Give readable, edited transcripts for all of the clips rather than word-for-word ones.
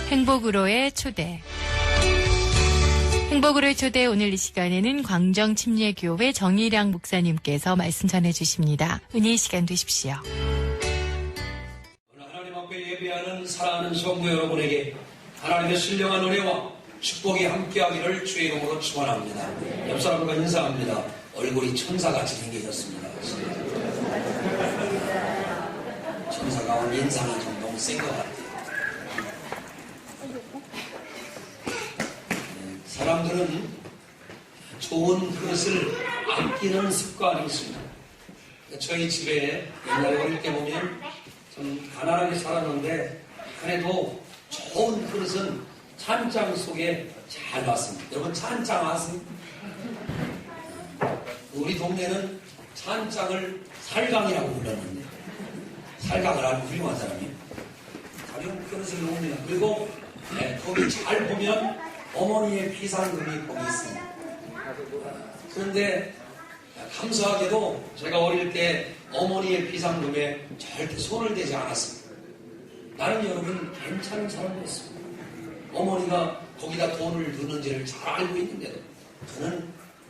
행복으로의 초대. 행복으로의 초대 오늘 이 시간에는 광정침례교회 정일양 목사님께서 말씀 전해주십니다. 은혜의 시간 되십시오. 하나님 앞에 예배하는 사랑하는 성도 여러분에게 하나님의 신령한 은혜와 축복이 함께하기를 주의 이름으로 축원합니다. 옆 사람과 인사합니다. 얼굴이 천사같이 생기셨습니다. 천사가 인상이 좀 너무 센 것 같아요. 사람들은 좋은 그릇을 아끼는 습관이 있습니다. 저희 집에 옛날에 어릴 때 보면 좀 가난하게 살았는데 그래도 좋은 그릇은 찬장 속에 잘 놨습니다. 여러분 찬장 아세요? 우리 동네는 찬장을 살강이라고 불렀는데 살강을 아주 훌륭한 사람이에요. 가령 그릇을 놓습니다. 그리고 거기 잘 보면 어머니의 비상금이 거기 있습니다. 그런데 감사하게도 제가 어릴 때 어머니의 비상금에 절대 손을 대지 않았습니다. 나는 여러분 괜찮은 사람이었습니다. 어머니가 거기다 돈을 넣는지를 잘 알고 있는데도 저는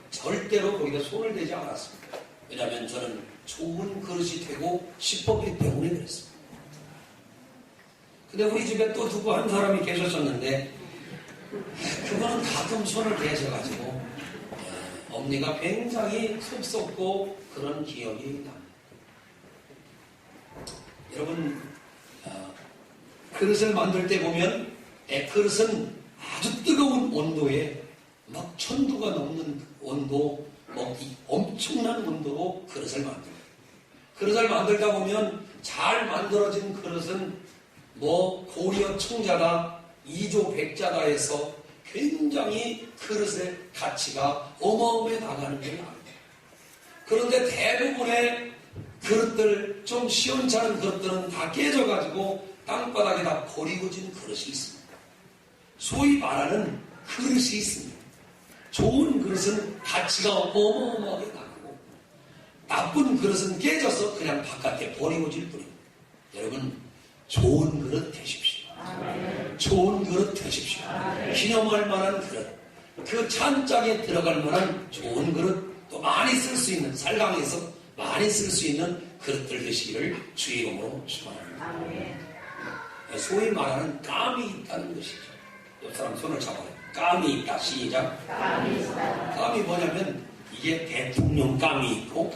절대로 거기다 손을 대지 않았습니다. 왜냐하면 저는 좋은 그릇이 되고 싶었기 때문에 그랬습니다. 근데 우리 집에 또 누구 한 사람이 계셨었는데 그거는 가끔 손을 대셔가지고 어머니가 굉장히 섭섭고 그런 기억이 납니다. 여러분 그릇을 만들 때 보면 그릇은 아주 뜨거운 온도에 막 1000도가 넘는 온도, 엄청난 온도로 그릇을 만듭니다. 그릇을 만들다 보면 잘 만들어진 그릇은 고려 청자다, 이조 백자다 해서 굉장히 그릇의 가치가 어마어마해 나가는 게 나옵니다. 그런데 대부분의 그릇들, 좀 시원찮은 그릇들은 다 깨져가지고 땅바닥에다 버리고진 그릇이 있습니다. 소위 말하는 그릇이 있습니다. 좋은 그릇은 가치가 어마어마하게 나가고 나쁜 그릇은 깨져서 그냥 바깥에 버리고질 뿐입니다. 여러분 좋은 그릇 되십시오. 좋은 그릇 되십시오. 기념할 만한 그릇, 그 찬장에 들어갈 만한 좋은 그릇, 또 많이 쓸 수 있는, 살강에서 많이 쓸 수 있는 그릇들 되시기를 주의 이름으로 축원합니다. 소위 말하는 감이 있다는 것이죠. 옆 사람 손을 잡아요. 감이 있다. 시작. 감이 뭐냐면 이게 대통령 감이 있고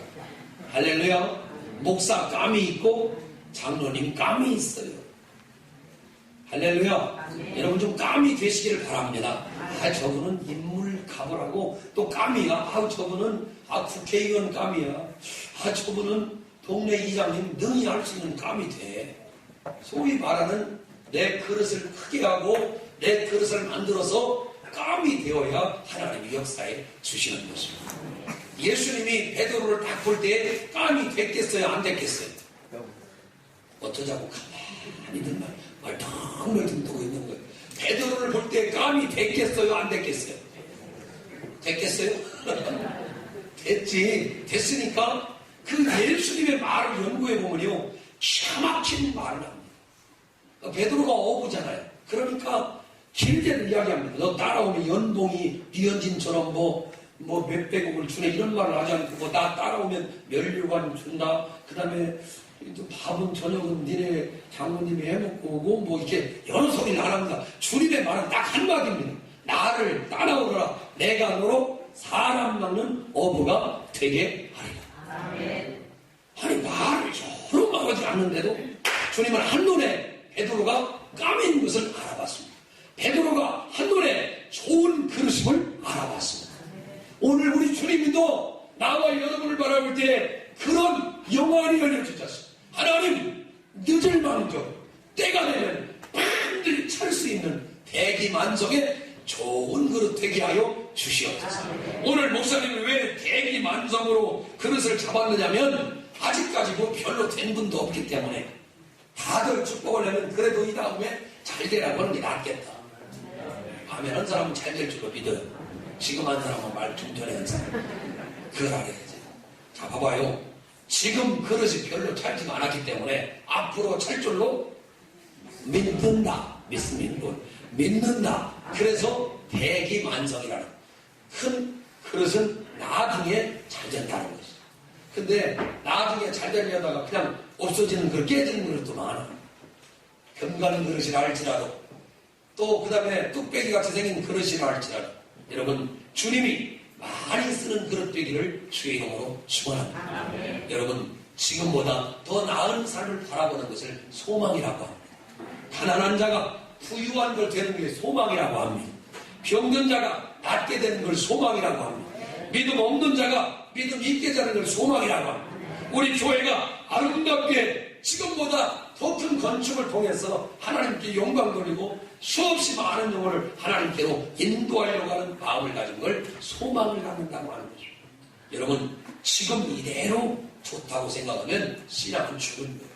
할렐루야, 목사 감이 있고 장로님 감이 있어요. 할렐루야. 여러분 좀 감이 되시기를 바랍니다. 저분은 인물 가보라고 또 감이야. 저분은 국회의원 감이야. 저분은 동네 이장님 능히 할 수 있는 감이 돼. 소위 말하는 내 그릇을 크게 하고 내 그릇을 만들어서 감이 되어야 하나님의 역사에 주시는 것입니다. 예수님이 베드로를 딱 볼 때 감이 됐겠어요? 안 됐겠어요? 어쩌자고 가만히 듣는 말텅 듣고 있는 거예요. 베드로를 볼 때 감이 됐겠어요? 안 됐겠어요? 됐겠어요? 됐지. 됐으니까 그 예수님의 말을 연구해 보면요, 기가 막힌 말을 합니다. 베드로가 어부잖아요. 그러니까 길게는 이야기합니다. 너 따라오면 연봉이 류현진처럼 몇백억을 주네 이런 말을 하지 않고 나 따라오면 면류관 준다. 그 다음에 밥은 저녁은 니네 장모님이 해먹고 오고 이렇게 여러 소리를 안 합니다. 주님의 말은 딱 한마디입니다. 나를 따라오너라. 내가 너로 사람 먹는 어부가 되게 하리라. 아니 말을 여러 말하지 않는데도 주님은 한눈에 베드로가 까민 것을 알아봤습니다. 베드로가 한눈에 좋은 그릇임을 알아봤습니다. 오늘 우리 주님도 나와 여러분을 바라볼 때 그런 영안이 열려주셨습니다. 하나님 늦을 망정 때가 되면 반드시 찰 수 있는 대기만성의 좋은 그릇 되게 하여 주시옵소서. 오늘 목사님은 왜 대기만성으로 그릇을 잡았느냐면 아직까지 별로 된 분도 없기 때문에 다들 축복을 하면 그래도 이 다음에 잘 되라고 하는 게 낫겠다. 아멘 한 사람은 잘 될 줄로 믿어요. 지금 한 사람은 말 좀 전에 한 사람 그걸 알아야 돼. 자 봐봐요. 지금 그릇이 별로 찰지가 않았기 때문에 앞으로 찰 줄로 믿는다. 믿습니다. 믿는다. 그래서 대기만성이라는 큰 그릇은 나중에 잘 된다는 것이죠. 근데 나중에 잘 되려다가 그냥 없어지는 그릇, 깨지는 그릇도 많아. 금관 그릇이라 할지라도 또 그 다음에 뚝배기 같이 생긴 그릇이라 할지라도 여러분 주님이 많이 쓰는 그릇 되기를 주의 이름으로 축원합니다. 여러분 지금보다 더 나은 삶을 바라보는 것을 소망이라고 합니다. 가난한 자가 부유한 걸 되는 게 소망이라고 합니다. 병든 자가 낫게 되는 걸 소망이라고 합니다. 믿음 없는 자가 믿음 있게 되는 걸 소망이라고 합니다. 우리 교회가 아름답게 지금보다 더 큰 건축을 통해서 하나님께 영광 돌리고 수없이 많은 영혼을 하나님께로 인도하려고 하는 마음을 가진 걸 소망을 갖는다고 하는 거죠. 여러분 지금 이대로 좋다고 생각하면 신앙은 죽은 거예요.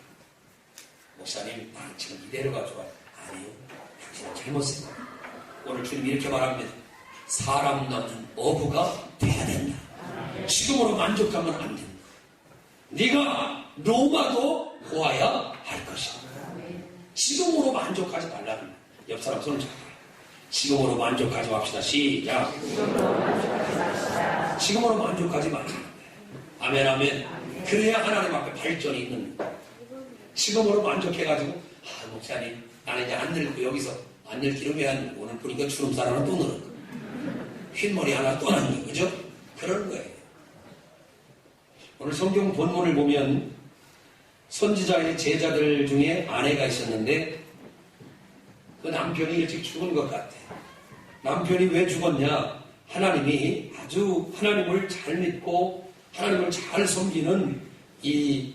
목사님 나 지금 이대로가 좋아요. 아니요. 당신은 잘못 생각해요. 오늘 주님 이렇게 말합니다. 사람 낳는 어부가 돼야 된다. 지금으로 만족하면 안 된다. 네가 로마도 보아야 할 것이다. 지금으로 만족하지 말라는 옆 사람 손을 잡아요. 지금으로 만족하지 맙시다. 시작. 지금으로 만족하지 마시다. 아멘 아멘. 그래야 하나님 앞에 발전이 있는 거예요. 지금으로 만족해가지고 목사님 나는 이제 안 늙고 여기서 안 늙기로 왜 안 늙고 오늘 보니까 주름살 하나 또 늘었고 흰머리 하나 또 났니 그죠? 그런 거예요. 오늘 성경 본문을 보면 선지자의 제자들 중에 아내가 있었는데 그 남편이 일찍 죽은 것 같아. 남편이 왜 죽었냐? 하나님이 아주 하나님을 잘 믿고 하나님을 잘 섬기는 이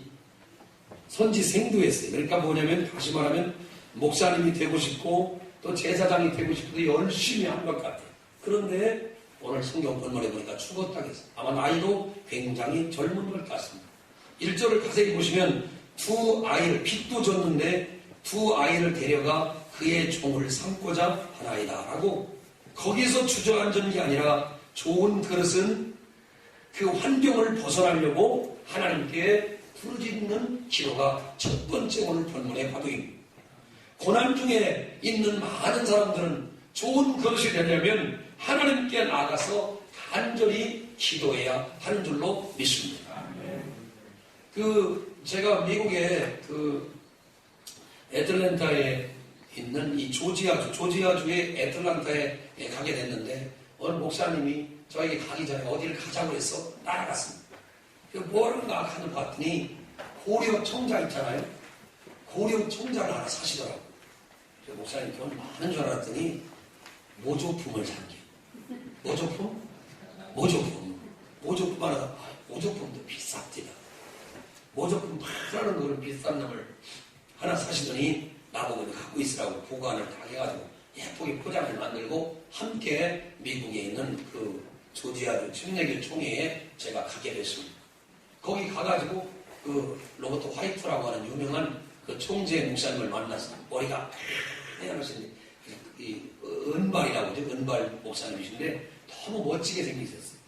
선지 생도였어요. 그러니까 뭐냐면 다시 말하면 목사님이 되고 싶고 또 제사장이 되고 싶어도 열심히 한 것 같아요. 그런데 오늘 성경 본문에 보니까 죽었다고 했어요. 아마 나이도 굉장히 젊은 것 같습니다. 1절을 자세히 보시면 두 아이를 빚도 줬는데 두 아이를 데려가 그의 종을 삼고자 하나이다 라고 거기서 주저앉은 게 아니라 좋은 그릇은 그 환경을 벗어나려고 하나님께 부르짖는 기도가 첫 번째 오늘 본문의 화두입니다. 고난 중에 있는 많은 사람들은 좋은 그릇이 되려면 하나님께 나가서 간절히 기도해야 하는 줄로 믿습니다. 제가 미국의 애틀랜타에 있는 이 조지아주의 애틀랜타에 가게 됐는데 어느 목사님이 저에게 가기 전에 어디를 가자고 해서 따라갔습니다. 뭐라는가 하는 거 봤더니 고려 청자 있잖아요. 고려 청자를 하나 사시더라고요. 목사님 돈 많은 줄 알았더니 모조품을 산게. 모조품 하나, 모조품도 비쌉니다. 모조품 팔라는 거를 비싼 놈을 하나 사시더니 나보고 갖고 있으라고 보관을 다 해가지고 예쁘게 포장을 만들고 함께 미국에 있는 그 조지아주 침례교 총회에 제가 가게 됐습니다. 거기 가가지고 그 로버트 화이트라고 하는 유명한 그 총재 목사님을 만났어요. 머리가 하얀하신데 이 은발이라고 하죠. 은발 목사님이신데 너무 멋지게 생기셨어요.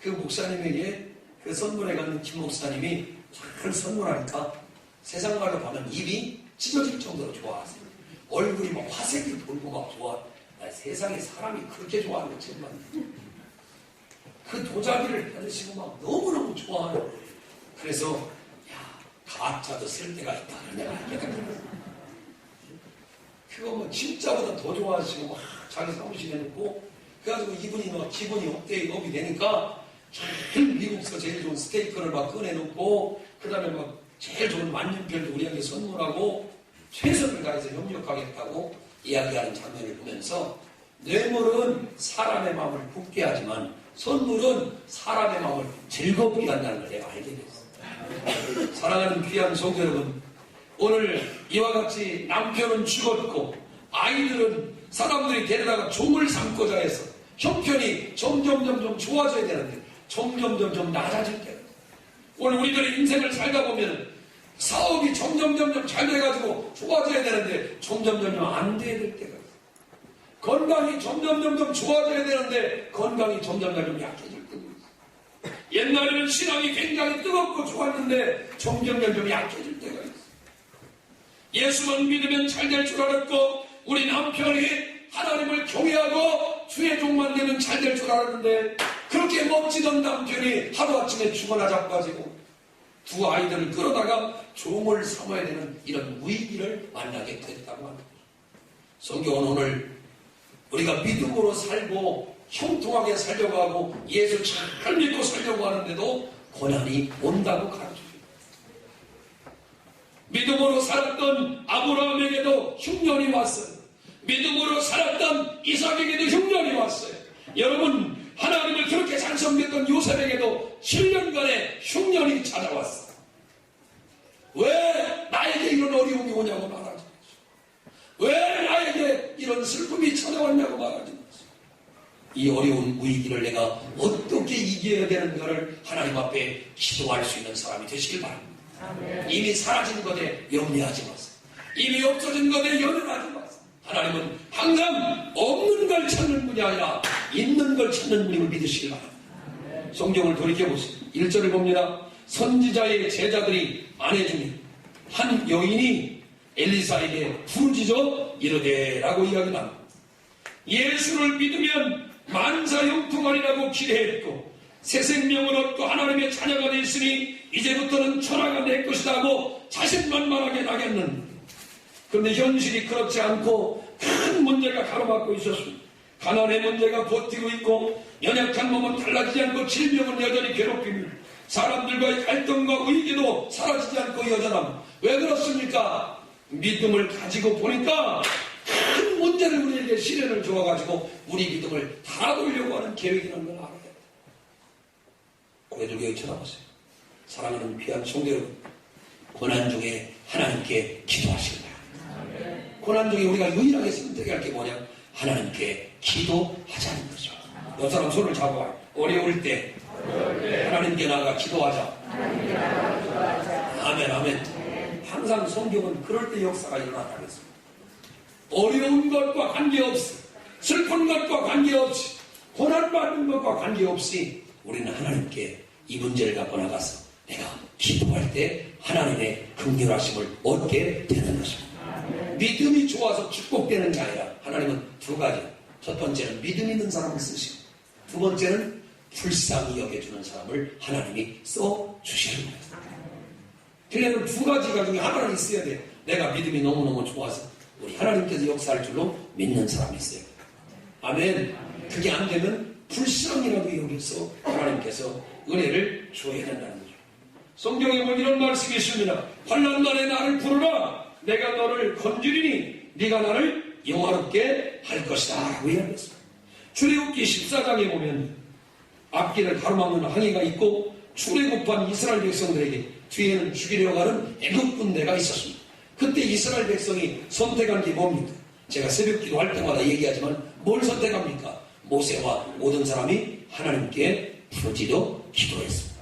그 목사님에게 그 선물해 가는 김 목사님이 잘 선물하니까 세상 말로 보면 입이 찢어질 정도로 좋아하세요. 얼굴이 막 화색이 돌고 막 좋아. 세상에 사람이 그렇게 좋아하는 거 처음 봤네. 그 도자기를 받으시고 막 너무너무 좋아하는 거예요. 그래서 야 가짜도 쓸 때가 있다. 내가 알게 된 거예요. 그거 뭐 진짜보다 더 좋아하시고 막 자기 사무실에 놓고 그래가지고 이분이 막 기분이 업이 되니까 미국에서 제일 좋은 스테이크를 막 꺼내놓고 그 다음에 막 제일 좋은 만년필도 우리에게 선물하고 최선을 다해서 협력하겠다고 이야기하는 장면을 보면서 뇌물은 사람의 마음을 붓게 하지만 선물은 사람의 마음을 즐겁게 한다는 걸 내가 알게 됐어요. 사랑하는 귀한 성도 여러분, 오늘 이와 같이 남편은 죽었고 아이들은 사람들이 데려다가 종을 삼고자 해서 형편이 점점 좋아져야 되는데 점점 낮아질 때가 오늘 우리들의 인생을 살다 보면 사업이 점점 잘 돼가지고 좋아져야 되는데 점점 안 돼야 될 때가 있어요. 건강이 점점 좋아져야 되는데 건강이 점점 약해질 때가 있어요. 옛날에는 신앙이 굉장히 뜨겁고 좋았는데 점점 약해질 때가 있어요. 예수만 믿으면 잘 될 줄 알았고 우리 남편이 하나님을 경외하고 주의 종만 되면 잘 될 줄 알았는데 그렇게 멋지던 남편이 하루아침에 죽어나 가지고 두 아이들을 끌어다가 종을 삼아야 되는 이런 위기를 만나게 됐다고 합니다. 성경은 오늘 우리가 믿음으로 살고 형통하게 살려고 하고 예수 잘 믿고 살려고 하는데도 고난이 온다고 가르쳐줍니다. 믿음으로 살았던 아브라함에게도 흉년이 왔어요. 믿음으로 살았던 이삭에게도 흉년이 왔어요. 여러분, 하나님을 그렇게 잘 섬겼던 요셉에게도 7년간의 흉년이 찾아왔어요. 왜 나에게 이런 어려움이 오냐고 말하지 마세요. 왜 나에게 이런 슬픔이 찾아왔냐고 말하지 마세요. 이 어려운 위기를 내가 어떻게 이겨야 되는가를 하나님 앞에 기도할 수 있는 사람이 되시길 바랍니다. 아멘. 이미 사라진 것에 염려하지 마세요. 이미 없어진 것에 연연하지 마세요. 하나님은 항상 없는 걸 찾는 분이 아니라 있는 걸 찾는 분임을 믿으시길 바랍니다. 성경을 돌이켜보세요. 1절을 봅니다. 선지자의 제자들이 아내 중에 한 여인이 엘리사에게 부르짖어 이르되 라고 이야기합니다. 예수를 믿으면 만사 형통하리라고 기대했고 새 생명을 얻고 하나님의 자녀가 됐으니 이제부터는 천하가 내 것이다 하고 자신만만하게 나겠는데 그런데 현실이 그렇지 않고 큰 문제가 가로막고 있었습니다. 가난의 문제가 버티고 있고 연약한 몸은 달라지지 않고 질병은 여전히 괴롭힙니다. 사람들과의 갈등과 위기도 사라지지 않고 여전합니다. 왜 그렇습니까? 믿음을 가지고 보니까 큰 문제를 우리에게 시련을 주어가지고 우리 믿음을 달아보려고 하는 계획이라는 걸 알아야 돼요. 고개들교회 쳐다보세요. 사랑하는 귀한 성도 여러분, 고난 중에 하나님께 기도하시기 바랍니다. 고난 중에 우리가 유일하게 선택할 게 뭐냐? 하나님께 기도하자는 거죠. 옆 사람 손을 잡아요. 어려울 때 하나님께 나가 기도하자. 아멘, 아멘. 항상 성경은 그럴 때 역사가 일어난다고 했습니다. 어려운 것과 관계없이, 슬픈 것과 관계없이, 고난받는 것과 관계없이 우리는 하나님께 이 문제를 갖고 나가서 내가 기도할 때 하나님의 긍휼하심을 얻게 되는 것입니다. 믿음이 좋아서 축복되는 게 아니라 하나님은 두 가지. 첫 번째는 믿음 있는 사람을 쓰시고 두 번째는 불쌍히 여겨주는 사람을 하나님이 써주시는 거예요. 그러면 두 가지가 중에 하나는 있어야 돼요. 내가 믿음이 너무너무 좋아서 우리 하나님께서 역사할 줄로 믿는 사람이 있어요. 아멘. 그게 안 되면 불쌍이라도 여기서 하나님께서 은혜를 줘야 된다는 거죠. 성경에 보면 이런 말씀이 있습니다. 환난 날에 나를 부르라. 내가 너를 건지리니 네가 나를 영화롭게 할 것이다 라고 이야기했습니다. 출애굽기 14장에 보면 앞길을 가로막는 항해가 있고 출애굽한 이스라엘 백성들에게 뒤에는 죽이려고 하는 애국 군대가 있었습니다. 그때 이스라엘 백성이 선택한 게 뭡니까? 제가 새벽 기도할 때마다 얘기하지만 뭘 선택합니까? 모세와 모든 사람이 하나님께 부르짖어 기도했습니다.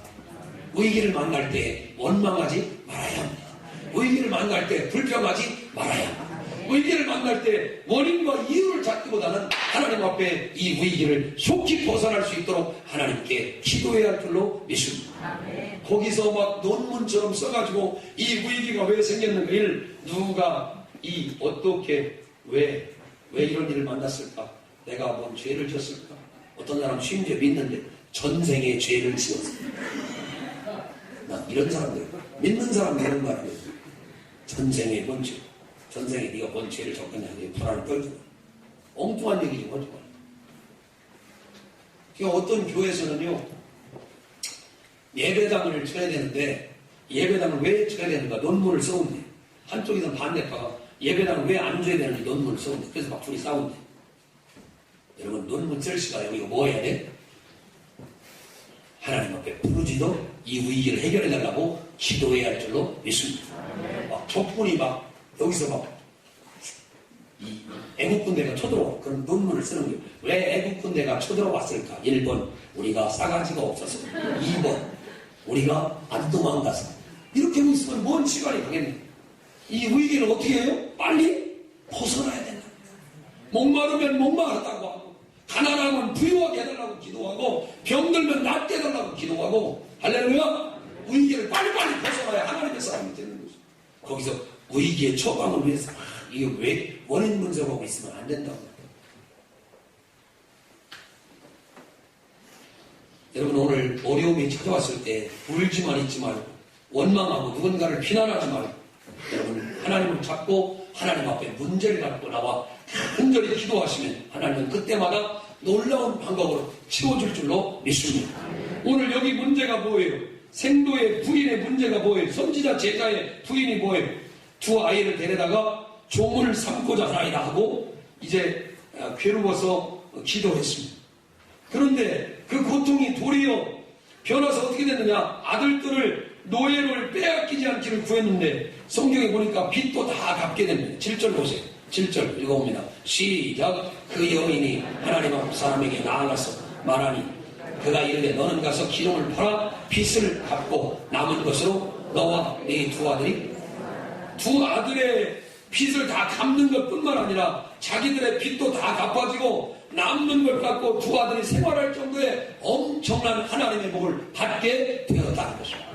위기를 만날 때 원망하지 말아야 합니다. 위기를 만날 때 불평하지 말아야 합니다. 위기를 만날 때 원인과 이유를 찾기보다는 하나님 앞에 이 위기를 속히 벗어날 수 있도록 하나님께 기도해야 할 줄로 믿습니다. 거기서 막 논문처럼 써가지고 이 위기가 왜 생겼는가를 누가 어떻게 왜 이런 일을 만났을까? 내가 뭔 죄를 졌을까? 어떤 사람 심지어 믿는데 전생에 죄를 지었어. 나 이런 사람들 믿는 사람 이런 말이에요. 전생에 뭔 죄? 전생에 네가 뭔 죄를 졌겠냐? 불안을 떨고 엉뚱한 얘기 좀 하지 마. 그러니까 어떤 교회에서는요 예배당을 쳐야 되는데 예배당을 왜 쳐야 되는가 논문을 써온대. 한쪽에서는 반대파가 예배당을 왜 안 줘야 되는지 논문을 써온대. 그래서 막 둘이 싸운대. 여러분 논문 쓸 시간에 우리가 뭐 해야 돼? 하나님 앞에 부르짖어 이 위기를 해결해 달라고 기도해야 할 줄로 믿습니다. 막 적군이 막 여기서 막 이 애국군대가 쳐들어와. 그런 논문을 쓰는 거예요. 왜 애국군대가 쳐들어왔을까? 1번 우리가 싸가지가 없어서, 2번 우리가 안 도망가서. 이렇게 하고 있으면 뭔 시간이 가겠네. 이 위기를 어떻게 해요? 빨리 벗어나야 된다. 목마르면 목마르다고 하고 가난하면 부유하게 해달라고 기도하고 병들면 낫게 해달라고 기도하고 할렐루야. 위기를 빨리빨리 벗어나야 하나님의 사람이 되는 거죠. 거기서 위기의 처방을 위해서 이게 왜 원인 분석하고 있으면 안 된다고. 여러분 오늘 어려움이 찾아왔을 때 울지만 있지 말고 원망하고 누군가를 비난하지 말고 여러분 하나님을 잡고 하나님 앞에 문제를 갖고 나와 간절히 기도하시면 하나님은 그때마다 놀라운 방법으로 채워줄 줄로 믿습니다. 오늘 여기 문제가 뭐예요? 생도의 부인의 문제가 뭐예요? 선지자 제자의 부인이 뭐예요? 두 아이를 데려다가 조문을 삼고자 하나이다 하고 이제 괴로워서 기도했습니다. 그런데 그 고통이 도리어 변화서 어떻게 됐느냐? 아들들을 노예를 빼앗기지 않기를 구했는데 성경에 보니까 빚도 다 갚게 됩니다. 7절 보세요. 7절 읽어봅니다. 시작. 그 여인이 하나님 앞 사람에게 나아가서 말하니 그가 이르되 너는 가서 기름을 팔아 빚을 갚고 남은 것으로 너와 네 두 아들이 두 아들의 빚을 다 갚는 것뿐만 아니라 자기들의 빚도 다 갚아지고 남는 걸 갖고 두 아들이 생활할 정도의 엄청난 하나님의 복을 받게 되었다는 것입니다.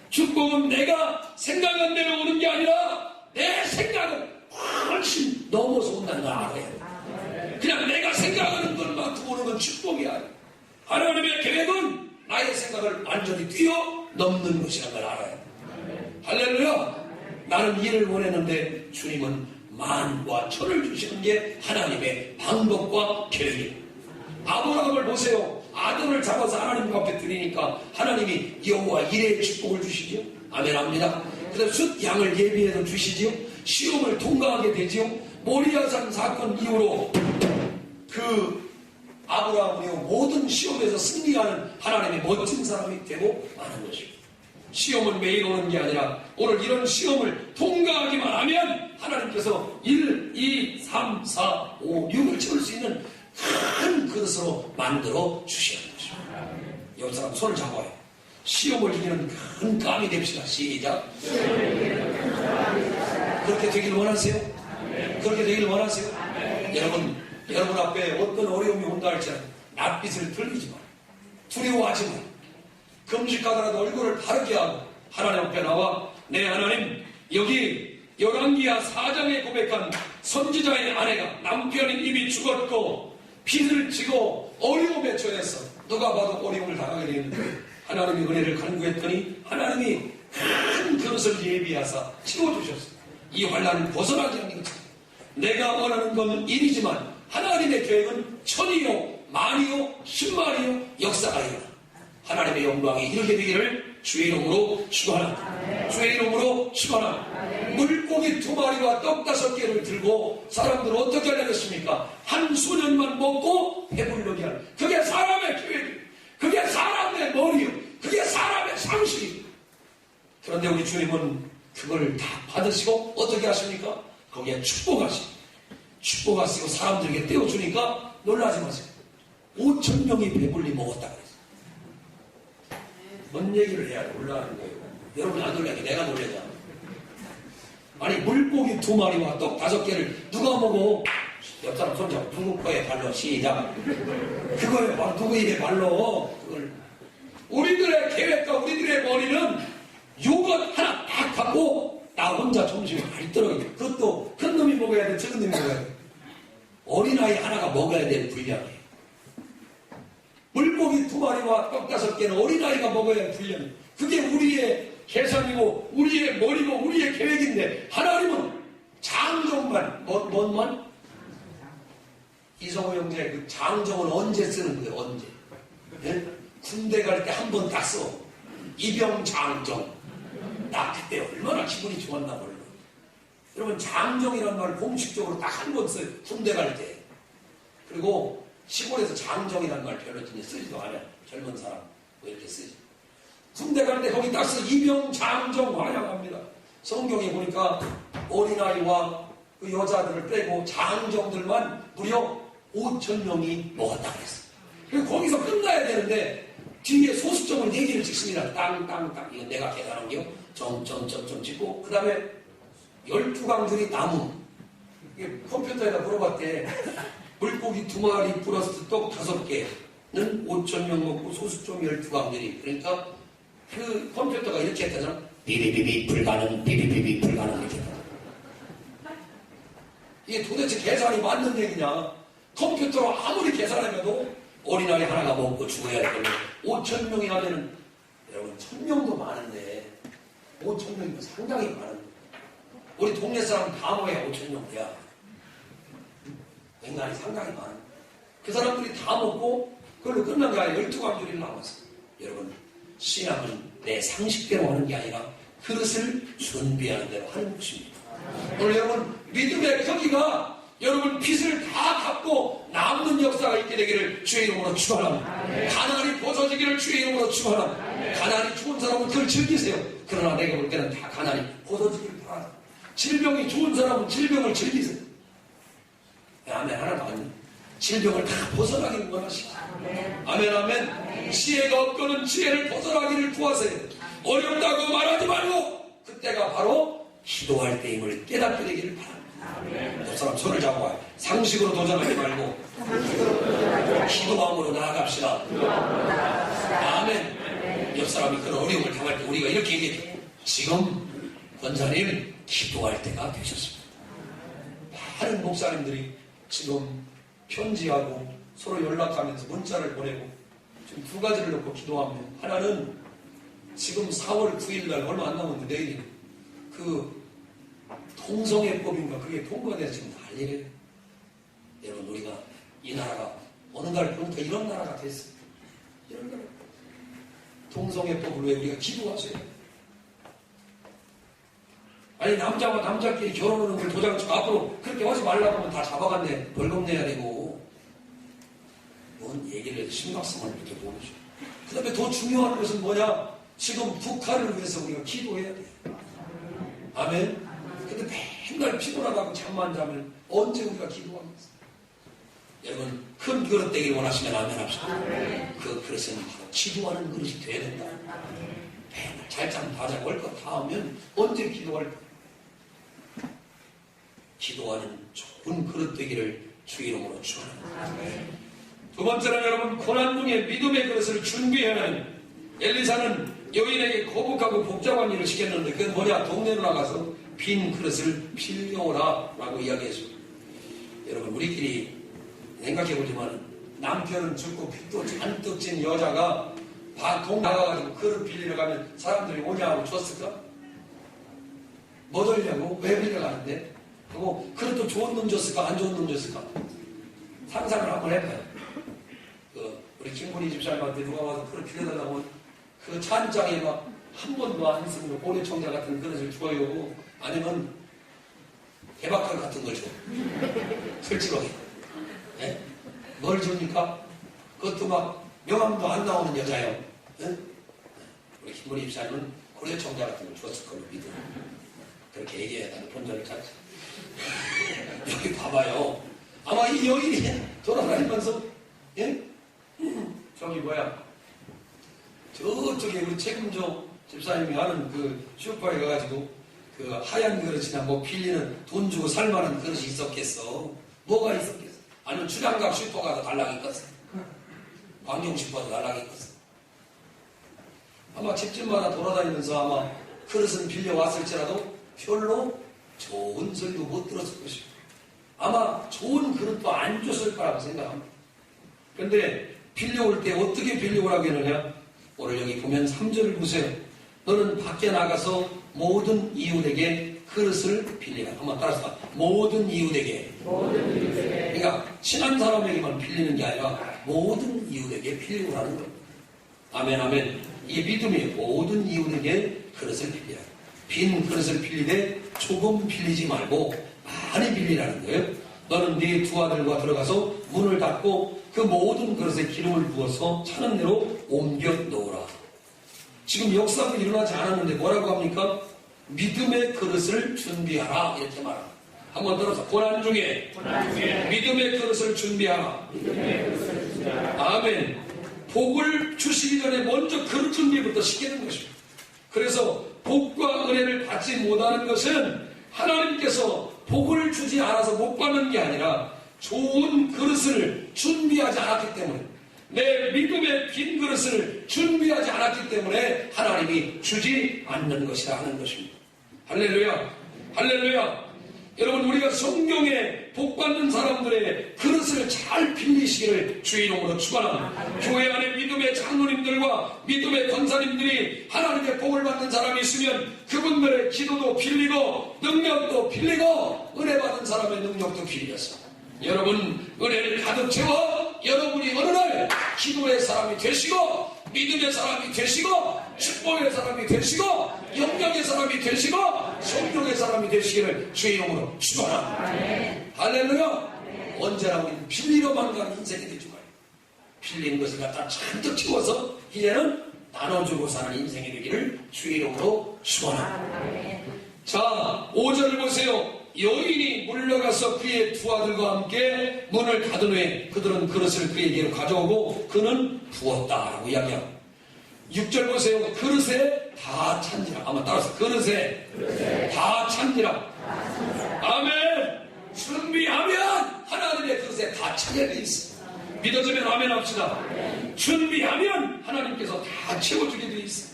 축복은 내가 생각한 대로 오는 게 아니라 내 생각은 훨씬 넘어서 온다는 걸 알아야 돼. 그냥 내가 생각하는 것만큼 오는 건 축복이 아니야. 하나님의 계획은 나의 생각을 완전히 뛰어넘는 것이라는 걸 알아야 돼. 할렐루야. 나는 일을 원했는데 주님은 만과 천을 주시는 게 하나님의 방법과 계획이에요. 아브라함을 보세요. 아들을 잡아서 하나님 앞에 드리니까 하나님이 여호와 이레의 축복을 주시지요. 아멘 합니다. 그래서 숫 양을 예비해서 주시지요. 시험을 통과하게 되지요. 모리아산 사건 이후로 그 아브라함이요 모든 시험에서 승리하는 하나님의 멋진 사람이 되고 마는 것입니다. 시험은 매일 오는 게 아니라 오늘 이런 시험을 통과하기만 하면 하나님께서 1, 2, 3, 4, 5, 6을 채울 수 있는 큰 그릇으로 만들어 주시는 것입니다. 여기 사람 손을 잡아요. 시험을 이기는 큰 감이 됩시다. 시작. 그렇게 되기를 원하세요? 그렇게 되기를 원하세요? 여러분 앞에 어떤 어려움이 온다 할지라도 낯빛을 들리지 마요. 두려워하지 마요. 금식하더라도 얼굴을 바르게 하고 하나님 앞에 나와 내 하나님 여기 열왕기하 4장에 고백한 선지자의 아내가 남편이 이미 죽었고 빚을 지고 어려움에 처했어. 누가 봐도 어려움을 당하게 되는데 하나님이 은혜를 간구했더니 하나님이 큰 그릇을 예비하사 채워주셨어. 이 환난은 벗어나지 않는 것입니다. 내가 원하는 건 일이지만 하나님의 계획은 천이요 만이요 10만이요 역사가 일어나 하나님의 영광이 이렇게 되기를 주의 이름으로 축원합니다. 주의 이름으로 축원합니다. 물고기 2마리와 떡 5개를 들고 사람들은 어떻게 하려겠습니까? 한 소년만 먹고 배부르게 하는 그게 사람의 계획이에요. 그게 사람의 머리예요. 그게 사람의 상식이에요. 그런데 우리 주님은 그걸 다 받으시고 어떻게 하십니까? 거기에 축복하시고 축복하시고 사람들에게 떼어주니까 놀라지 마세요. 5,000명이 배불리 먹었다 그랬어요. 뭔 얘기를 해야 놀라는 거예요? 여러분 안 놀라게 내가 놀래잖아. 아니 물고기 2마리와 떡 5개를 누가 먹어? 옆 사람 손잡고 누구 거에 발로 시작. 그거에 바로 누구 입에 발로 그걸. 우리들의 계획과 우리들의 머리는 요것 하나 딱 갖고 나 혼자 점심에 발더러기. 그것도 큰 놈이 먹어야 돼, 작은 놈이 먹어야 돼. 어린아이 하나가 먹어야 될 분량이에요. 물고기 2마리와 떡 5개는 어린아이가 먹어야 할 분량이에요. 그게 우리의 계산이고 우리의 머리고 우리의 계획인데 하나님은 장정만 뭔만? 이성호 형제 그 장정은 언제 쓰는 거예요? 언제? 네? 군대 갈 때 한 번 딱 써. 이병장정. 나 그때 얼마나 기분이 좋았나 몰라. 여러분 장정이란 말을 공식적으로 딱 한 번 써요. 군대 갈 때. 그리고 시골에서 장정이란 말 별로 쓰지도 않아요. 젊은 사람 뭐 이렇게 쓰지. 군대 갈 때 거기 딱 써. 이병장정 환영합니다. 성경에 보니까 어린아이와 그 여자들을 빼고 장정들만 무려 5,000명이 먹었다 그랬어. 그리고 거기서 끝나야 되는데 뒤에 소수점을 4개를 찍습니다. 땅땅땅. 이거 내가 계산한 게요. 점점점점 찍고 그 다음에 12강들이 나무. 이게 컴퓨터에다 물어봤대. 물고기 2마리 플러스 떡 5개는 5,000명 먹고 소수점 12강들이. 그러니까 그 컴퓨터가 이렇게 했다잖아. 비비비비 불가능 비비비비 불가능 이렇게 했다. 이게 도대체 계산이 맞는 얘기냐? 컴퓨터로 아무리 계산해도 어린아이 하나가 먹고 죽어야 할 걸로 5천 명이나 되는, 여러분 1,000명도 많은데 5천 명이면 상당히 많은데 우리 동네 사람 다 모여야 5천 명 돼야 인간이 상당히 많은, 그 사람들이 다 먹고 그걸로 끝난 게 아니라 12광주리를 남았어. 여러분 신앙은 내 상식대로 하는 게 아니라 그것을 준비하는 대로 하는 것입니다. 오늘 여러분 믿음의 크기가 여러분 빚을 다 갚고 남는 역사가 있게 되기를 주의 이름으로 축원합니다. 가난이 벗어지기를 주의 이름으로 축원합니다. 가난이 좋은 사람은 그걸 즐기세요. 그러나 내가 볼 때는 다 가난이 벗어지기를 바랍니다. 질병이 좋은 사람은 질병을 즐기세요. 아멘. 하나도 아니에요. 질병을 다 벗어나기를 원하시고, 아멘 아멘. 지혜가 없고는 지혜를 벗어나기를 구하세요. 어렵다고 말하지 말고 그때가 바로 기도할 때임을 깨닫게 되기를 바랍니다. 옆 사람 손을 잡고 와요. 상식으로 도전하지 말고 기도함으로 나아갑시다. 아멘. 옆 사람이 그런 어려움을 당할 때 우리가 이렇게 얘기해요. 지금 권사님 기도할 때가 되셨습니다. 많은 목사님들이 지금 편지하고 서로 연락하면서 문자를 보내고 지금 두 가지를 놓고 기도하면, 하나는 지금 4월 9일 날 얼마 안 남았는데 내일이 그 통성애법인가 그게 통과돼서 지금 난리래요. 여러분 우리가 이 나라가 어느 날 보니까 이런 나라가 됐어요. 이런 나라. 통성애법을 왜 우리가 기도하세요? 아니 남자와 남자끼리 결혼하는 걸 도장 치고 앞으로 그렇게 하지 말라고 하면 다 잡아갔네. 벌금 내야 되고. 뭔 얘기를 해도 심각성을 이렇게 모르죠. 그 다음에 더 중요한 것은 뭐냐? 지금 북한을 위해서 우리가 기도해야 돼요. 아멘. 근데 맨날 피곤하다고 잠만 자면 언제 우리가 기도하겠어요? 여러분 큰 그릇 되길 원하시면 아멘 합시다. 그 그릇은 바로 기도하는 그릇이 돼야 된다. 맨날 잘잠 다 자고 할 것 다 하면 언제 기도할까? 기도하는 좋은 그릇 되기를 주 이름으로 축원합니다. 두 번째는 여러분 고난 중에 믿음의 그릇을 준비하는, 엘리사는 여인에게 거북하고 복잡한 일을 시켰는데 그건 뭐냐? 동네로 나가서 빈 그릇을 빌려오라 라고 이야기했어요. 여러분 우리끼리 생각해보지만 남편은 죽고 빚도 잔뜩 진 여자가 동 나가가지고 그릇 빌리러 가면 사람들이 오냐고 줬을까? 뭐 들려고? 왜 빌려가는데? 그리고 그릇도 좋은 놈 줬을까? 안 좋은 놈 줬을까? 상상을 한번 해봐요. 우리 김군희 집사님한테 누가 와서 그릇 빌려달라고 하면 그 찬장에 막 한 번도 안 쓰는 고려청자 같은 그릇을 줘요. 아니면 대박칼 같은 걸 줘. 솔직하게. 네? 뭘 줍니까? 그것도 막 명함도 안 나오는 여자예요. 네? 우리 김군희 집사님은 고려청자 같은 걸 줬을 걸로 믿어. 그렇게 얘기해야 나는 본전을 찾지. 여기 봐봐요. 아마 이 여인이 돌아다니면서 예? 저기 뭐야 저쪽에 우리 책임져 집사님이 하는 그 슈퍼에 가가지고 그 하얀 그릇이나 뭐 빌리는 돈 주고 살만한 그릇이 있었겠어. 뭐가 있었겠어? 아니면 주량각 슈퍼 가서 달라고 껐어. 광경 슈퍼도 달라고 껐어. 아마 집집마다 돌아다니면서 아마 그릇은 빌려왔을지라도 별로 좋은 소리도 못 들었을 것이고 아마 좋은 그릇도 안 줬을 거라고 생각합니다. 그런데 빌려올 때 어떻게 빌려오라고 했느냐? 오늘 여기 보면 3절을 보세요. 너는 밖에 나가서 모든 이웃에게 그릇을 빌리라. 한번 따라서 봐. 모든 이웃에게. 그러니까 친한 사람에게만 빌리는 게 아니라 모든 이웃에게 빌리오라는 겁니다. 아멘 아멘. 이 믿음이 모든 이웃에게 그릇을 빌리라. 빈 그릇을 빌리되 조금 빌리지 말고 많이 빌리라는 거예요. 너는 네 두 아들과 들어가서 문을 닫고 그 모든 그릇에 기름을 부어서 차는 대로 옮겨 놓으라. 지금 역사가 일어나지 않았는데 뭐라고 합니까? 믿음의 그릇을 준비하라 이렇게 말합니다. 한번 들어서 고난 중에 믿음의 그릇을 준비하라. 아멘. 복을 주시기 전에 먼저 그릇 준비부터 시키는 것입니다. 그래서 복과 은혜를 받지 못하는 것은 하나님께서 복을 주지 않아서 못 받는 게 아니라 좋은 그릇을 준비하지 않았기 때문에, 내 믿음의 빈 그릇을 준비하지 않았기 때문에 하나님이 주지 않는 것이라 하는 것입니다. 할렐루야. 할렐루야. 여러분, 우리가 성경에 복받는 사람들의 그릇을 잘 빌리시기를 주의 이름으로 축원합니다. 교회 안에 믿음의 장로님들과 믿음의 권사님들이 하나님의 복을 받는 사람이 있으면 그분들의 기도도 빌리고 능력도 빌리고 은혜 받은 사람의 능력도 빌려서 여러분 은혜를 가득 채워 여러분이 어느 날 기도의 사람이 되시고 믿음의 사람이 되시고 축복의 사람이 되시고 영역의 사람이 되시고 성령의 사람이 되시기를 주의 이름으로 축원합니다. 할렐루야. 언제나 우리는 빌리러만 가는 인생이 되지 말고 빌린 것을 갖다 잔뜩 채워서 이제는 나눠주고 사는 인생이 되기를 주의 이름으로 축원합니다. 자, 5절을 보세요. 여인이 물러가서 그의 두 아들과 함께 문을 닫은 후에 그들은 그릇을 그에게로 가져오고 그는 부었다라고 이야기합니다. 6절 보세요. 그릇에 다 찬지라. 아마 따라서 그릇에 다 찬지라. 아멘. 준비하면 하나님의 그릇에 다 차게 돼 있어. 믿어지면 아멘 합시다. 준비하면 하나님께서 다 채워주게 돼 있어.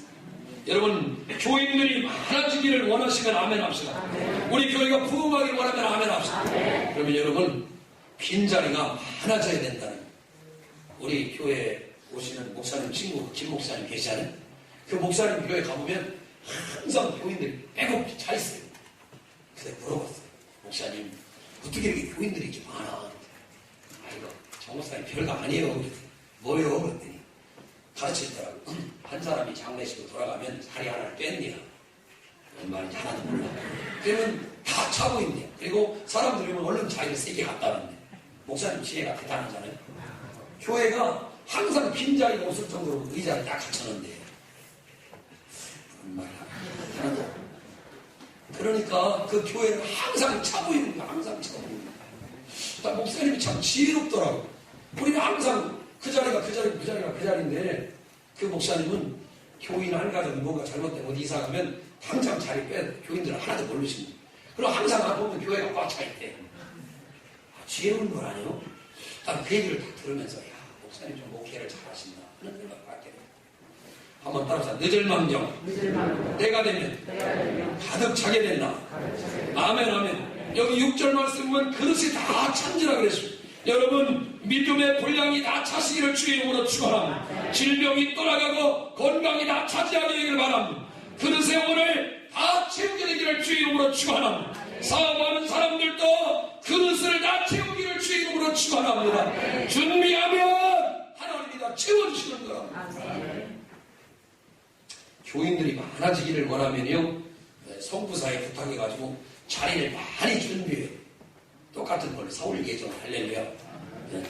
여러분, 교인들이 많아지기를 원하시면 아멘 합시다. 우리 교회가 부흥하기를 원하면 아멘 합시다. 그러면 여러분, 빈자리가 많아져야 된다는, 우리 교회에 오시는 목사님 친구 김 목사님 계시잖아요. 그 목사님 교회 가보면 항상 교인들이 빼곡히 차 있어요. 그래서 물어봤어요. 목사님, 어떻게 이렇게 교인들이 이렇게 많아? 아이고, 정 목사님 별거 아니에요. 뭐요? 그랬더니 가르치더라고. 한 사람이 장례식으로 돌아가면 자리 하나를 뺀대요. 뭔 말인지 하나도 몰라. 그러면 다 차 보인대요. 그리고 사람들이 오면 얼른 자리를 세게 갖다 놨네. 목사님 지혜가 대단하잖아요. 교회가 항상 빈자리가 없을 정도로 의자를 딱 갖춰놓는데요. 뭔 말 하나도. 그러니까 그 교회는 항상 차 보이는 거야. 항상 차 보이는 거야. 목사님이 참 지혜롭더라고. 우리는 항상 그 자리가 그 자리, 그 자리가 그 자리인데 그 목사님은 교인 한 가족이 뭔가 잘못되면 어디 이사 가면 당장 자리 빼 교인들은 하나도 모르십니다. 그리고 항상 안 보면 교회가 꽉 차 있대. 지혜로운 건 아니에요? 난 그 얘기를 다 들으면서 야, 목사님 좀 목회를 잘하신다 그런 생각을 갖게 돼요. 한번 따라서 늦을망정 때가 되면 가득 차게 된다. 아멘 아멘. 여기 6절 말씀 보면 그릇이 다 찬지라 그랬습니다. 여러분, 믿음의 분량이 다 차시기를 주의 이름으로 축원합니다. 질병이 떠나가고 건강이 다 차지하게 되기를 바랍니다. 그릇에 오늘 다 채우게 되기를 주의 이름으로 축원합니다. 사업하는 사람들도 그릇을 다 채우기를 주의 이름으로 축원합니다. 준비하면 하나님이 다 채워주시는 거랍니다. 교인들이 많아지기를 원하면요, 성부사에 부탁해가지고 자리를 많이 준비해요. 똑같은 걸 사올 예정 할렐루야.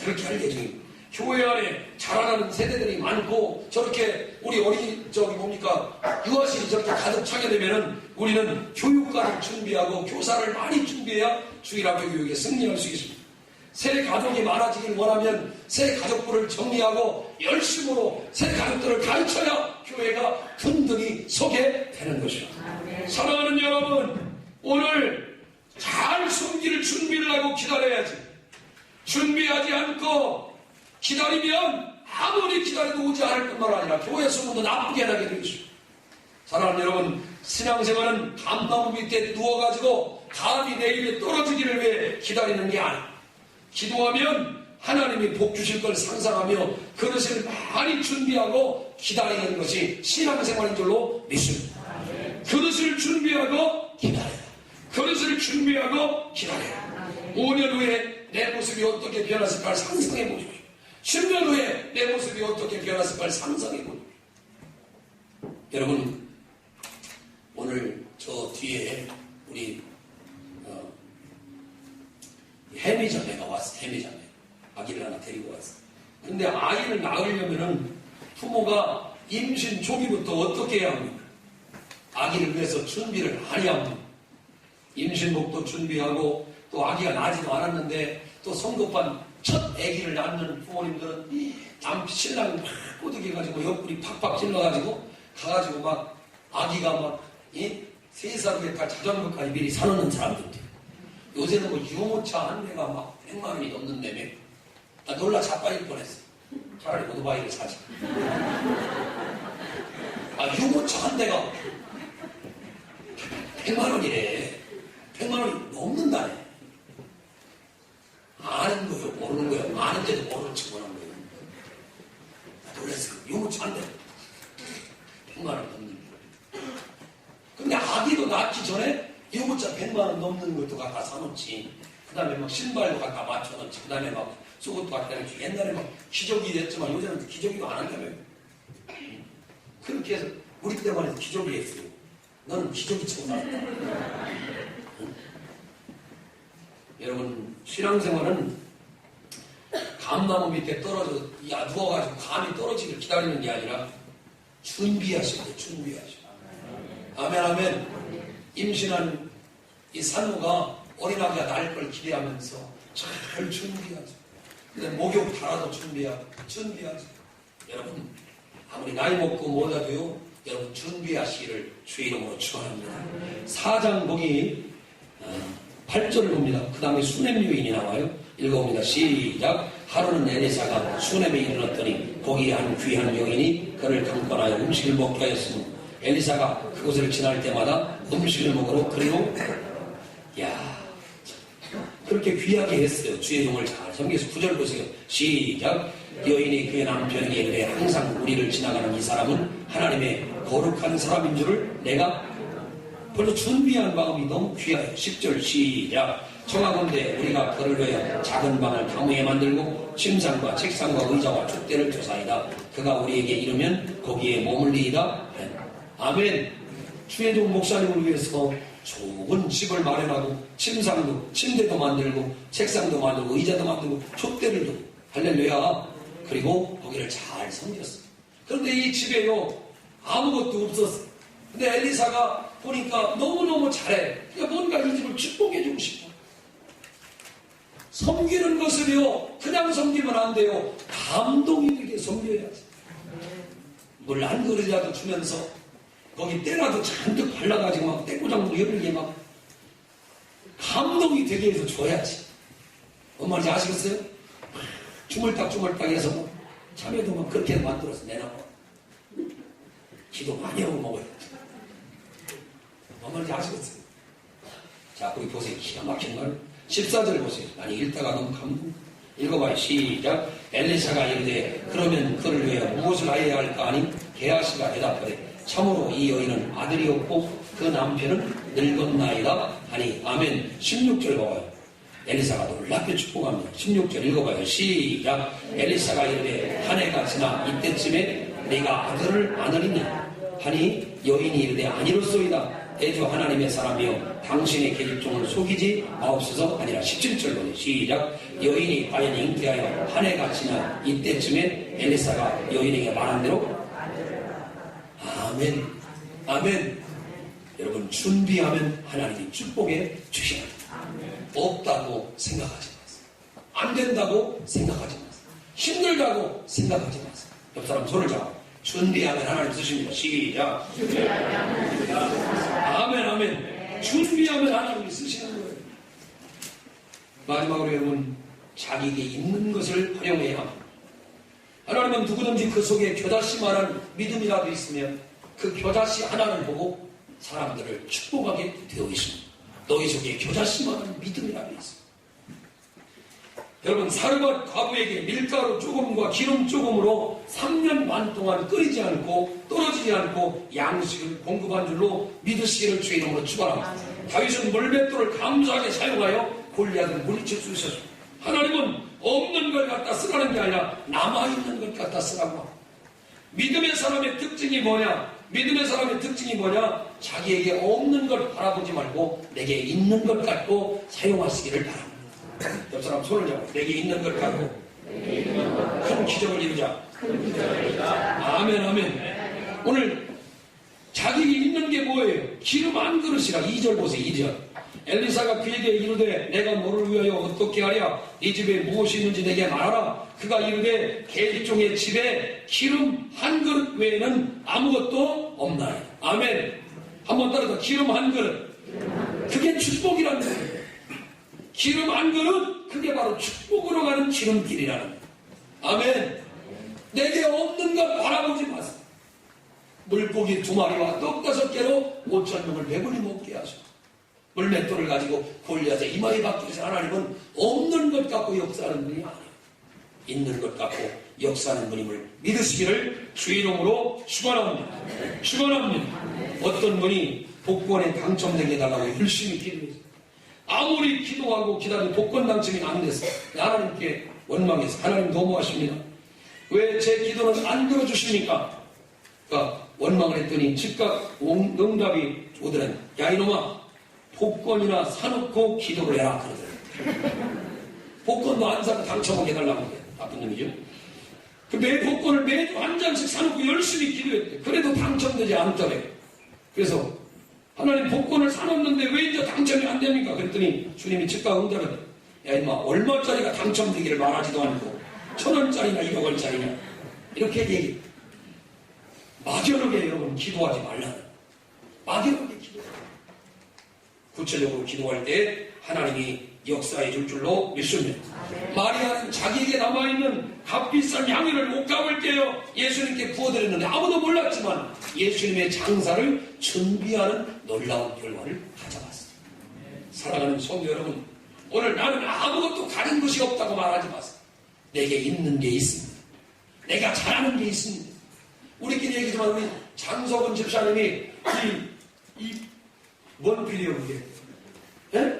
그렇게 할 예정입니다. 교회 안에 자라나는 세대들이 많고 저렇게 우리 유아실이 저렇게 가득 차게 되면은 우리는 교육과를 준비하고 교사를 많이 준비해야 주일학교 교육에 승리할 수 있습니다. 새 가족이 많아지길 원하면 새 가족부를 정리하고 열심으로 새 가족들을 가르쳐야 교회가 든든히 서게 되는 것이죠. 사랑하는 여러분, 오늘 잘 숨길 준비를 하고 기다려야지. 준비하지 않고 기다리면 아무리 기다려도 오지 않을 뿐만 아니라 교회 소문도 나쁘게 나게 되어 있습니다. 사랑하는 여러분, 신앙생활은 감나무 밑에 누워가지고 감이 내 입에 떨어지기를 위해 기다리는 게 아니에요. 기도하면 하나님이 복 주실 걸 상상하며 그릇을 많이 준비하고 기다리는 것이 신앙생활인 줄로 믿습니다. 그릇을 준비하고 기다려요. 그릇을 준비하고 기다려요. 5년 후에 내 모습이 어떻게 변했을까 상상해 보십시오. 10년 후에 내 모습이 어떻게 변했을까 상상해 보십시오. 여러분, 오늘 저 뒤에 우리 해미자매가 왔어. 해미자매 아기를 하나 데리고 왔어. 근데 아이를 낳으려면은 부모가 임신 초기부터 어떻게 해야 합니까? 아기를 위해서 준비를 많이 합니다. 임신복도 준비하고 또 아기가 나지도 않았는데 또 성급한 첫 아기를 낳는 부모님들은 신랑 막 꼬드겨가지고 옆구리 팍팍 찔러가지고 가가지고 막 아기가 막 3살 후에 다 자전거까지 미리 사놓는 사람들도 요새는 뭐 유모차 한 대가 막 100만 원이 넘는다며. 나 놀라 자빠질 뻔했어. 차라리 오토바이를 사지. 유모차 한 대가 100만 원이래. 100만 원이 넘는다네. 아는 거요, 모르는 거요. 아는데도 모르는 척 하는 거예요. 놀랐어요. 유무차 안 돼. 100만 원 넘는 거. 근데 아기도 낳기 전에 유무차 100만 원 넘는 것도 갖다 사놓지. 그 다음에 막 신발도 갖다 맞춰놓지. 그 다음에 막 속옷도 갖다 놓지. 옛날에 막 기저귀 됐지만 요새는 기저귀도 안 한다며. 그렇게 해서 우리 때만 해도 기저귀 했어요. 너는 기저귀 치고 살았다. 응? 여러분, 신앙생활은 감나무 밑에 떨어져 누워가지고 감이 떨어지길 기다리는 게 아니라 준비하셔야 돼요. 준비하셔야 돼요. 아멘 아멘. 임신한 이 산모가 어린아기가 날 걸 기대하면서 잘 준비하죠. 근데 목욕 달아도 준비하죠. 여러분, 아무리 나이 먹고 뭐라도요, 여러분 준비하시기를 주의 이름으로 축원합니다. 4장 보기 8절을 봅니다. 그 다음에 수넴 여인이 나와요. 읽어봅니다. 시작. 하루는 엘리사가 수넴에 이르렀더니 거기에 한 귀한 여인이 그를 강권하여 음식을 먹게 하였으니 엘리사가 그곳을 지날 때마다 음식을 먹으러 그리로 그렇게 귀하게 했어요. 주의 종을 잘 섬겨서 9절 보세요. 시작. 여인이 그의 남편에게 이르되 항상 우리를 지나가는 이 사람은 하나님의 거룩한 사람인 줄을 내가 벌써 준비한 마음이 너무 귀해요. 10절 시작. 청하건대 우리가 그를 위하여 작은 방을 나무에 만들고 침상과 책상과 의자와 촛대를 조사이다. 그가 우리에게 이르면 거기에 머물리이다. 아멘. 주의 종 목사님을 위해서 좋은 집을 마련하고 침상도 침대도 만들고 책상도 만들고 의자도 만들고 촛대를 두고 할렐루야. 그리고 거기를 잘 섬겼어. 그런데 이 집에요 아무것도 없었어. 근데 엘리사가 보니까 너무너무 잘해. 그러니까 뭔가 이 집을 축복해주고 싶어. 섬기는 것을요 그냥 섬기면 안 돼요. 감동이 되게 섬겨야지. 물 한 그릇이라도 주면서 거기 때라도 잔뜩 발라가지고 막 떼고장도 열리게 막 감동이 되게 해서 줘야지. 뭔 말인지 아시겠어요? 주물딱주물딱 해서 뭐 자매도 막 그렇게 만들어서 내놔봐. 기도 많이 하고 먹어야 돼. 뭔 말인지 아시겠어요? 자, 거기 보세요. 기가 막힌 말. 14절 보세요. 아니, 읽다가 너무 감동. 읽어봐요. 시작. 엘리사가 이르되 그러면 그를 위해 무엇을 하여야 할까 하니 게하시가 대답하되 참으로 이 여인은 아들이 없고 그 남편은 늙었나이다 하니 아멘. 16절 봐봐요. 엘리사가 놀랍게 축복합니다. 16절 읽어봐요. 시작. 엘리사가 이르되 한 해가 지나 이때쯤에 네가 아들을 안으리냐 하니 여인이 이르되 아니로소이다. 대주 하나님의 사람이여 당신의 계집종을 속이지 마옵소서 아니라 17절 보세요. 시작. 여인이 과연 잉태하여 한 해가 지나 이때쯤에 엘리사가 여인에게 말한 대로 아멘. 아멘. 여러분 준비하면 하나님이 축복해 주십니다. 없다고 생각하지 마세요. 안 된다고 생각하지 마세요. 힘들다고 생각하지 마세요. 옆 사람 손을 잡아. 준비하면 하나님 쓰십니다. 시작. 아멘 아멘. 준비하면 하나님이 쓰시는 거예요. 마지막으로 여러분 자기에게 있는 것을 활용해야 합니다. 하나님은 누구든지 그 속에 겨자씨만한 믿음이라도 있으면 그 겨자씨 하나를 보고 사람들을 축복하게 되어 있습니다. 너희 속에 겨자씨만한 믿음이라도 있습니다. 여러분 사르밧 과부에게 밀가루 조금과 기름 조금으로 3년 반 동안 끓이지 않고 떨어지지 않고 양식을 공급한 줄로 믿으시기를 주의 이름으로 축원합니다. 다윗은 물맷돌을 감사하게 사용하여 골리앗을 물리칠 수 있었습니다. 하나님은 없는 걸 갖다 쓰라는 게 아니라 남아있는 걸 갖다 쓰라고 합니다. 믿음의 사람의 특징이 뭐냐? 믿음의 사람의 특징이 뭐냐? 자기에게 없는 걸 바라보지 말고 내게 있는 것 갖고 사용하시기를 바랍니다. 옆 사람 손을 잡고 내게 있는 걸 갖고 큰 기적을 이루자. 아멘 아멘. 오늘 자기에게 있는 게 뭐예요? 기름 한 그릇이라. 2절 보세요. 2절. 엘리사가 그에게 이르되 내가 너를 위하여 어떻게 하랴? 네 집에 무엇이 있는지 내게 말하라. 그가 이르되 계집종의 집에 기름 한 그릇 외에는 아무것도 없나요? 아멘. 한번 따라서 기름 한 그릇. 그게 축복이라는 거예요. 기름 한 그릇, 그게 바로 축복으로 가는 기름길이라는 거예요. 아멘. 내게 없는 것 바라보지 마세요. 물고기 2마리와 떡 5개로 5,000명을 배불리 먹게 하셔. 물맷돌을 가지고 골리앗의 이마에 박혀서 하나님은 없는 것 갖고 역사하는 분이 아니에요. 있는 것 갖고 역사하는 분임을 믿으시기를 주의 이름으로 축원합니다. 축원합니다. 어떤 분이 복권에 당첨되게 해달라고 열심히 기도했어요. 아무리 기도하고 기다려 복권 당첨이 안 됐어요. 하나님께 원망해서 하나님 너무하십니다. 왜 제 기도는 안 들어주십니까? 그러니까 원망을 했더니 즉각 응답이 오더니 야 이놈아 복권이나 사놓고 기도를 해라 그러더라고요. 복권도 안 사고 당첨하게 해달라고 해요. 나쁜 놈이죠. 매 복권을 매주 한 장씩 사놓고 열심히 기도했대. 그래도 당첨되지 않더래요. 그래서 하나님 복권을 사놓는데 왜 이제 당첨이 안 됩니까? 그랬더니 주님이 즉각 응답을 야 임마 얼마짜리가 당첨되기를 말하지도 않고 1,000원짜리나 1억원짜리냐 이렇게 얘기해. 막연하게 여러분 기도하지 말라는 막연하게 기도해요. 구체적으로 기도할 때 하나님이 역사해 줄 줄로 믿습니다. 마리아는 자기에게 남아있는 값비싼 향유를 옷감을 떼어 예수님께 부어드렸는데 아무도 몰랐지만 예수님의 장사를 준비하는 놀라운 결과를 가져갔어요. 사랑하는 성도 여러분, 오늘 나는 아무것도 가진 것이 없다고 말하지 마세요. 내게 있는 게 있습니다. 내가 잘하는 게 있습니다. 우리끼리 얘기지만 우리 장석은 집사님이 뭔 필이에요 그게? 예?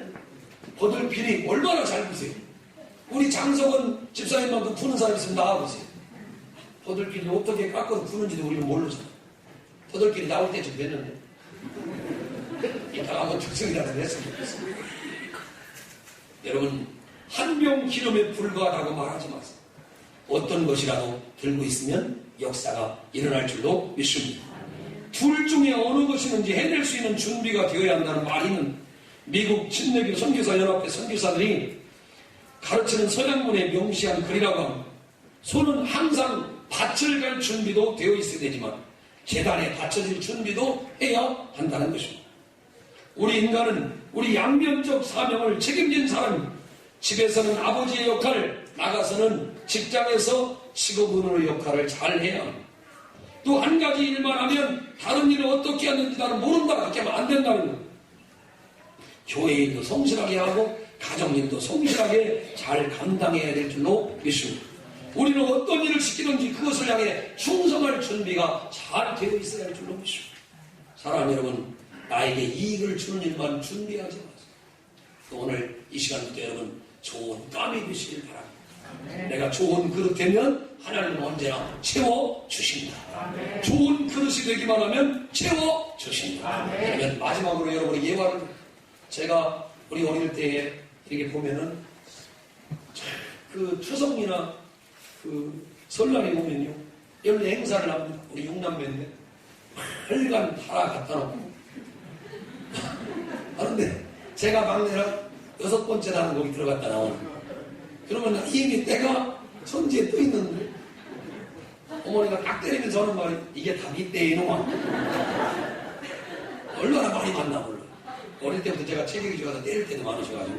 거들 필이 얼마나 잘 부세요. 우리 장석은 집사님만큼 푸는 사람 있으면 나와보세요. 버들끼리 어떻게 깎아서 푸는지도 우리는 모르잖아. 버들끼리 나올 때쯤 됐는데 이따가 한번 특성이라도 했으면 좋겠어. 여러분 한 병 기름에 불과하다고 말하지 마세요. 어떤 것이라도 들고 있으면 역사가 일어날 줄로 믿습니다. 둘 중에 어느 것이든지 해낼 수 있는 준비가 되어야 한다는 말이는 미국 침례교 선교사 연합회 선교사들이 가르치는 서양문에 명시한 글이라고 합니다. 손은 항상 밭을 갈 준비도 되어 있어야 되지만 재단에 바쳐질 준비도 해야 한다는 것입니다. 우리 인간은 우리 양면적 사명을 책임진 사람입니다. 집에서는 아버지의 역할을, 나가서는 직장에서 직업운의 역할을 잘 해야 합니다. 또 한 가지 일만 하면 다른 일을 어떻게 하는지 나는 모른다. 그렇게 하면 안 된다는 거예요. 교회 일도 성실하게 하고 가정 일도 성실하게 잘 감당해야 될 줄로 믿습니다. 우리는 어떤 일을 시키든지 그것을 향해 충성할 준비가 잘 되어 있어야 할 줄로 믿습니다. 사랑하는 여러분, 나에게 이익을 주는 일만 준비하지 마세요. 또 오늘 이 시간부터 여러분 좋은 깜이 되시길 바랍니다. 내가 좋은 그릇 되면 하나님은 언제나 채워주신다. 좋은 그릇이 되기만 하면 채워주신다. 그러면 마지막으로 여러분의 예화를 제가 우리 어릴 때에 이렇게 보면은 그 추석이나 그 설날에 보면요 여러 행사를 합니다. 우리 육남매인데 빨간 다라 갖다 놓고 그런데 제가 막내라 6번째 나는 거기 들어갔다 나오는 그러면 이미 때가 천지에 떠 있는데 어머니가 딱 때리면 저는 말이 이게 다 네 때에 이놈아 얼마나 많이 만나 몰라. 어릴 때부터 제가 체격이 좋아서 때릴 때도 많으셔가지고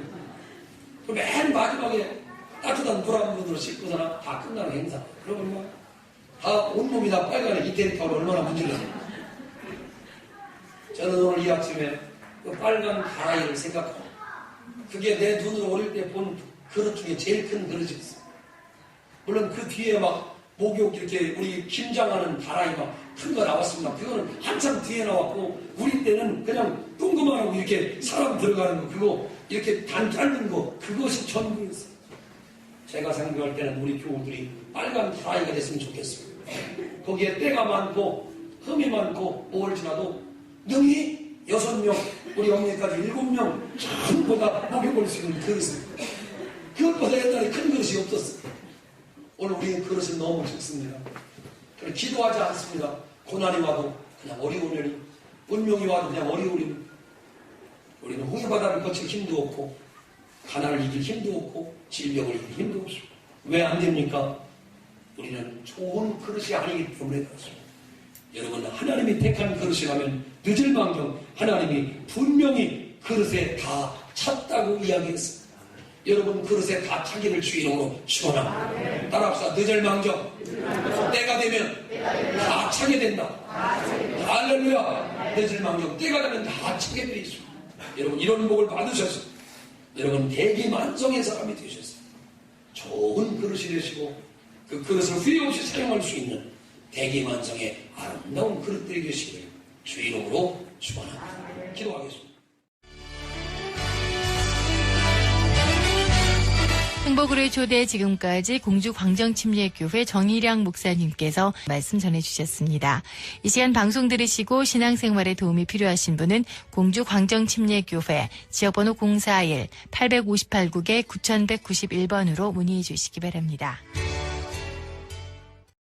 맨 마지막에 따뜻한 불 한 분으로 씻고서나 다 끝나는 행사. 그러면 뭐 다 온몸이 다 빨간에 이태리 타올 얼마나 문질러요. 저는 오늘 이 아침에 그 빨간 다라이를 생각하고 그게 내 눈으로 어릴 때 본 그릇 중에 제일 큰 그릇이었어요. 물론 그 뒤에 막 목욕 이렇게 우리 김장하는 다라이 막 큰 거 나왔습니다. 그거는 한참 뒤에 나왔고 우리 때는 그냥 뚱그만하고 이렇게 사람 들어가는 거 그거 이렇게 단 짧은 거 그것이 전부였어요. 제가 생각할 때는 우리 교우들이 빨간 다라이가 됐으면 좋겠어요. 거기에 때가 많고 흠이 많고 5월 지나도 능히 6명 우리 어머니까지 7명 전부 다 목욕을 수 있는 그릇을 그것보다 옛날에 큰 그릇이 없었어요. 오늘 우리의 그릇은 너무 적습니다. 기도하지 않습니다. 고난이 와도 그냥 어려우려니 운명이 와도 그냥 어려우려니 우리는 홍해바다를 거칠 힘도 없고 가난을 이길 힘도 없고 질병을 이길 힘도 없습니다. 왜 안 됩니까? 우리는 좋은 그릇이 아니기 때문에 그렇습니다. 여러분 하나님이 택한 그릇이라면 늦을 망정 하나님이 분명히 그릇에 다 찼다고 이야기했습니다. 여러분 그릇에 다 차기를 주 이름으로 축원합니다. 따라합시다. 늦을 망정 때가 되면 다 차게 된다. 할렐루야. 늦을 망정 때가 되면 다 차게 되어 있습니다. 여러분 이런 복을 받으셔서 여러분 대기만성의 사람이 되셔서 좋은 그릇이 되시고 그 그릇을 후회 없이 사용할 수 있는 대기만성의 아름다운 그릇들이 되시기를 주 이름으로 축원합니다. 기도하겠습니다. 행복으로의 초대 지금까지 공주광정침례교회 정일양 목사님께서 말씀 전해주셨습니다. 이 시간 방송 들으시고 신앙생활에 도움이 필요하신 분은 공주광정침례교회 지역번호 041-858국에 9191번으로 문의해 주시기 바랍니다.